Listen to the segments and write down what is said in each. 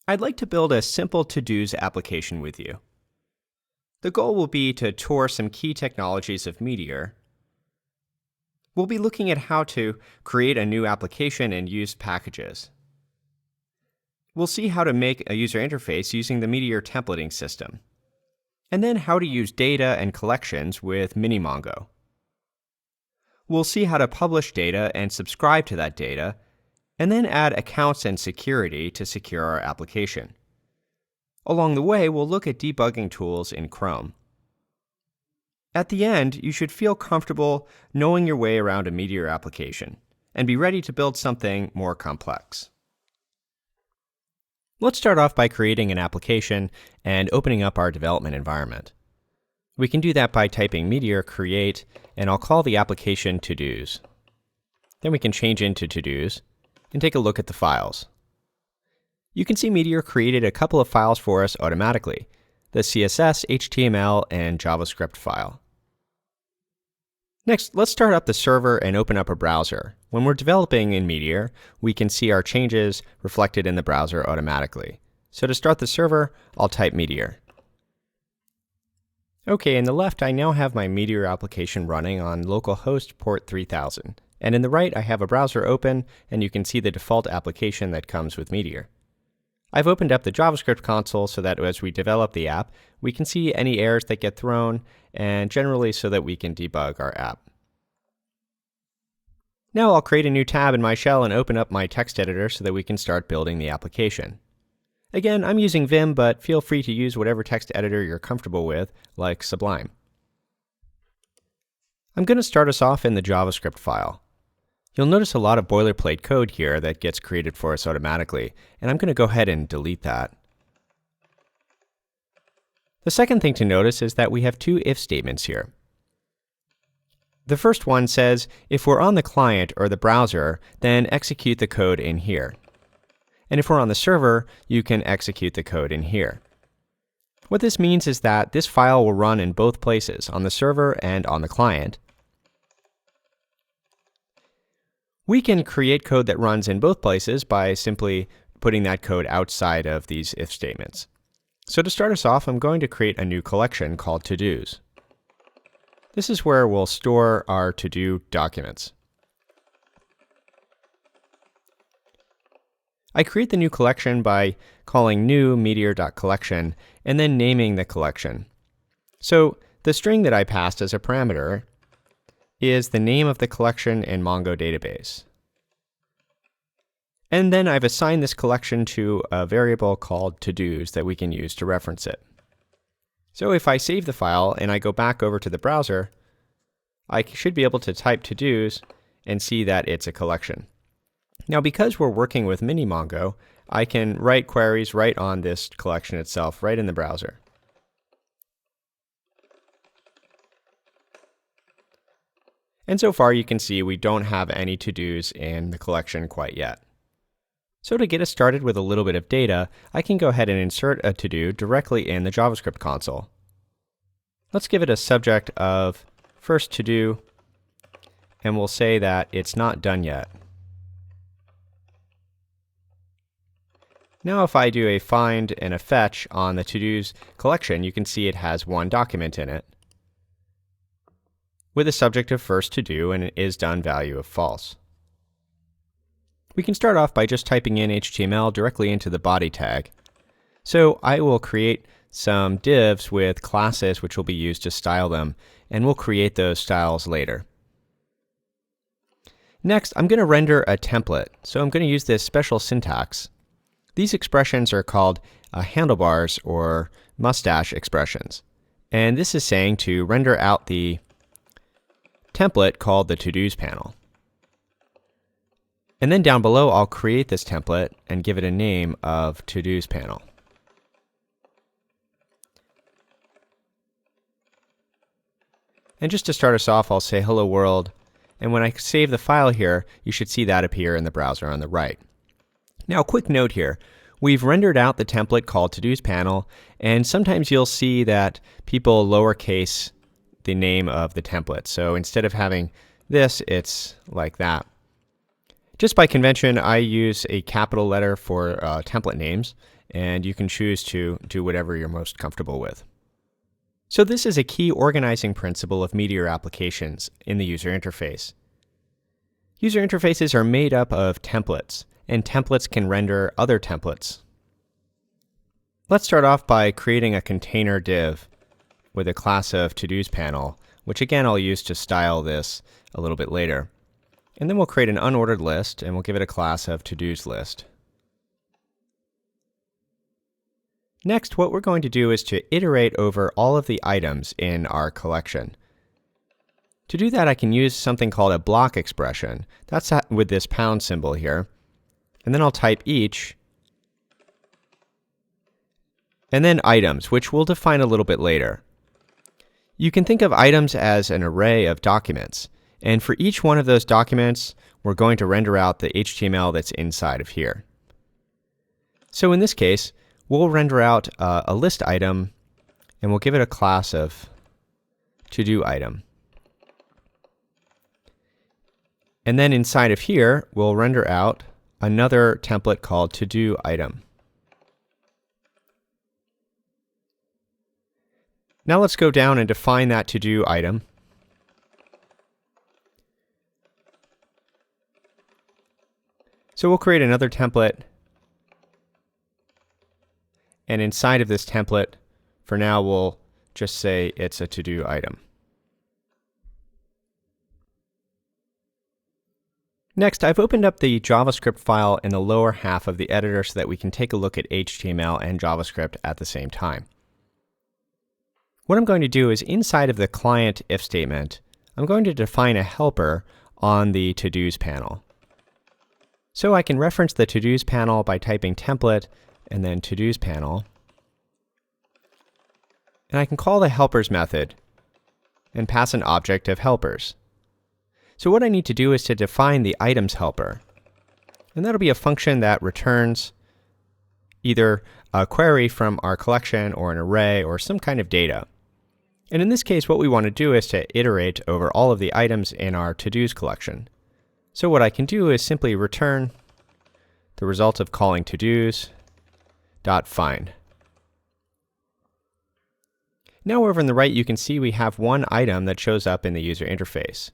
I'd like to build a simple to-dos application with you. The goal will be to tour some key technologies of Meteor. We'll be looking at how to create a new application and use packages. We'll see how to make a user interface using the Meteor templating system, and then how to use data and collections with MiniMongo. We'll see how to publish data and subscribe to that data, and then add accounts and security to secure our application. Along the way, we'll look at debugging tools in Chrome. At the end, you should feel comfortable knowing your way around a Meteor application and be ready to build something more complex. Let's start off by creating an application and opening up our development environment. We can do that by typing Meteor create, and I'll call the application to-dos. Then we can change into to-dos and take a look at the files. You can see Meteor created a couple of files for us automatically, the CSS, HTML, and JavaScript file. Next, let's start up the server and open up a browser. When we're developing in Meteor, we can see our changes reflected in the browser automatically. So to start the server, I'll type Meteor. Okay, in the left, I now have my Meteor application running on localhost port 3000. And in the right, I have a browser open, and you can see the default application that comes with Meteor. I've opened up the JavaScript console so that as we develop the app, we can see any errors that get thrown, and generally so that we can debug our app. Now I'll create a new tab in my shell and open up my text editor so that we can start building the application. Again, I'm using Vim, but feel free to use whatever text editor you're comfortable with, like Sublime. I'm going to start us off in the JavaScript file. You'll notice a lot of boilerplate code here that gets created for us automatically, and I'm going to go ahead and delete that. The second thing to notice is that we have two if statements here. The first one says, if we're on the client or the browser, then execute the code in here. And if we're on the server, you can execute the code in here. What this means is that this file will run in both places, on the server and on the client. We can create code that runs in both places by simply putting that code outside of these if statements. So to start us off, I'm going to create a new collection called to-dos. This is where we'll store our to-do documents. I create the new collection by calling new meteor.collection and then naming the collection. So the string that I passed as a parameter is the name of the collection in Mongo database. And then I've assigned this collection to a variable called to-dos that we can use to reference it. So if I save the file and I go back over to the browser, I should be able to type to-dos and see that it's a collection. Now, because we're working with MiniMongo, I can write queries right on this collection itself, right in the browser. And so far, you can see we don't have any to-dos in the collection quite yet. So to get us started with a little bit of data, I can go ahead and insert a to-do directly in the JavaScript console. Let's give it a subject of first to-do, and we'll say that it's not done yet. Now if I do a find and a fetch on the to-dos collection, you can see it has one document in it with a subject of first to-do and an is-done value of false. We can start off by just typing in HTML directly into the body tag. So I will create some divs with classes which will be used to style them, and we'll create those styles later. Next, I'm going to render a template. So I'm going to use this special syntax. These expressions are called handlebars or mustache expressions. And this is saying to render out the template called the to-dos panel. And then down below, I'll create this template and give it a name of to-dos panel. And just to start us off, I'll say hello world. And when I save the file here, you should see that appear in the browser on the right. Now, a quick note here. We've rendered out the template called to-dos panel, and sometimes you'll see that people lowercase the name of the template. So instead of having this, it's like that. Just by convention, I use a capital letter for template names, and you can choose to do whatever you're most comfortable with. So this is a key organizing principle of Meteor applications in the user interface. User interfaces are made up of templates, and templates can render other templates. Let's start off by creating a container div with a class of to-dos panel, which again I'll use to style this a little bit later. And then we'll create an unordered list, and we'll give it a class of to-dos list. Next, what we're going to do is to iterate over all of the items in our collection. To do that, I can use something called a block expression. That's with this pound symbol here. And then I'll type each, and then items, which we'll define a little bit later. You can think of items as an array of documents. And for each one of those documents, we're going to render out the HTML that's inside of here. So in this case, we'll render out a list item, and we'll give it a class of to-do item. And then inside of here, we'll render out another template called to-do item. Now let's go down and define that to-do item. So we'll create another template, and inside of this template, for now, we'll just say it's a to-do item. Next, I've opened up the JavaScript file in the lower half of the editor so that we can take a look at HTML and JavaScript at the same time. What I'm going to do is inside of the client if statement, I'm going to define a helper on the to-dos panel. So I can reference the to-dos panel by typing template and then to-dos panel. And I can call the helpers method and pass an object of helpers. So what I need to do is to define the items helper. And that'll be a function that returns either a query from our collection or an array or some kind of data. And in this case, what we want to do is to iterate over all of the items in our to-dos collection. So what I can do is simply return the result of calling to-dos.find. Now over on the right, you can see we have one item that shows up in the user interface.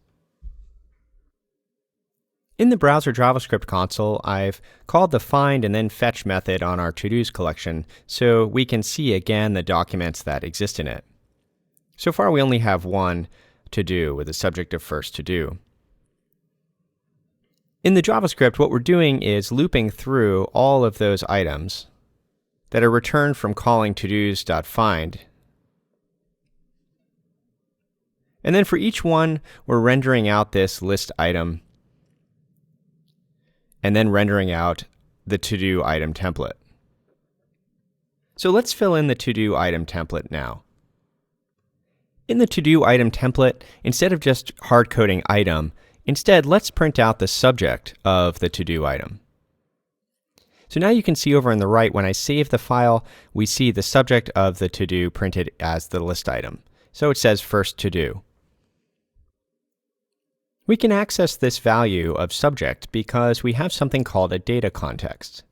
In the browser JavaScript console, I've called the find and then fetch method on our to-dos collection so we can see again the documents that exist in it. So far, we only have one to-do with the subject of first to-do. In the JavaScript, what we're doing is looping through all of those items that are returned from calling to-dos.find. And then for each one, we're rendering out this list item and then rendering out the to-do item template. So let's fill in the to-do item template now. In the to-do item template, instead of just hard-coding item, instead let's print out the subject of the to-do item. So now you can see over on the right, when I save the file, we see the subject of the to-do printed as the list item. So it says first to-do. We can access this value of subject because we have something called a data context.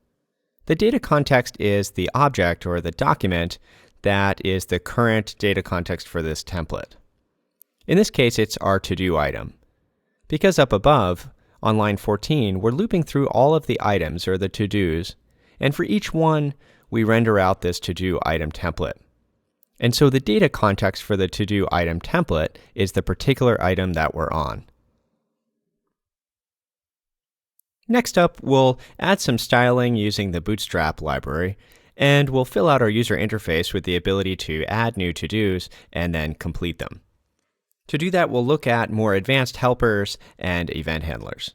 The data context is the object or the document that is the current data context for this template. In this case, it's our to-do item. Because up above, on line 14, we're looping through all of the items or the to-dos, and for each one, we render out this to-do item template. And so the data context for the to-do item template is the particular item that we're on. Next up, we'll add some styling using the Bootstrap library, and we'll fill out our user interface with the ability to add new to-dos and then complete them. To do that, we'll look at more advanced helpers and event handlers.